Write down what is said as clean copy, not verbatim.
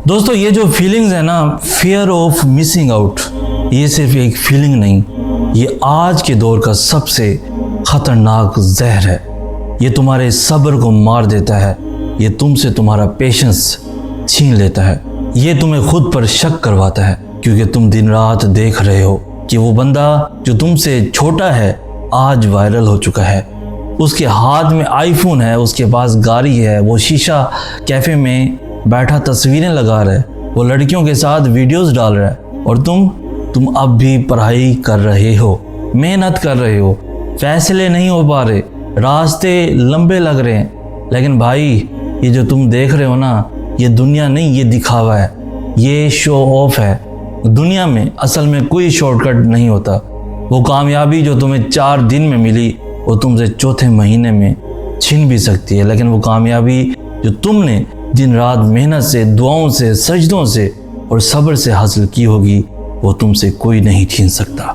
दोस्तों ये जो फीलिंग्स है ना, फियर ऑफ मिसिंग आउट, ये सिर्फ एक फीलिंग नहीं, ये आज के दौर का सबसे खतरनाक जहर है। ये तुम्हारे सब्र को मार देता है, ये तुमसे तुम्हारा पेशेंस छीन लेता है, ये तुम्हें खुद पर शक करवाता है, क्योंकि तुम दिन रात देख रहे हो कि वो बंदा जो तुमसे छोटा है आज वायरल हो चुका है। उसके हाथ में आईफोन है, उसके पास गाड़ी है, वो शीशा कैफ़े में बैठा तस्वीरें लगा रहा है, वो लड़कियों के साथ वीडियोस डाल रहा है, और तुम अब भी पढ़ाई कर रहे हो, मेहनत कर रहे हो, फैसले नहीं हो पा रहे, रास्ते लंबे लग रहे हैं। लेकिन भाई ये जो तुम देख रहे हो ना, ये दुनिया नहीं, ये दिखावा है, ये शो ऑफ है। दुनिया में असल में कोई शॉर्टकट नहीं होता। वो कामयाबी जो तुम्हें 4 दिन में मिली वो तुमसे चौथे महीने में छीन भी सकती है, लेकिन वो कामयाबी जो तुमने दिन रात मेहनत से, दुआओं से, सजदों से और सब्र से हासिल की होगी वो तुमसे कोई नहीं छीन सकता।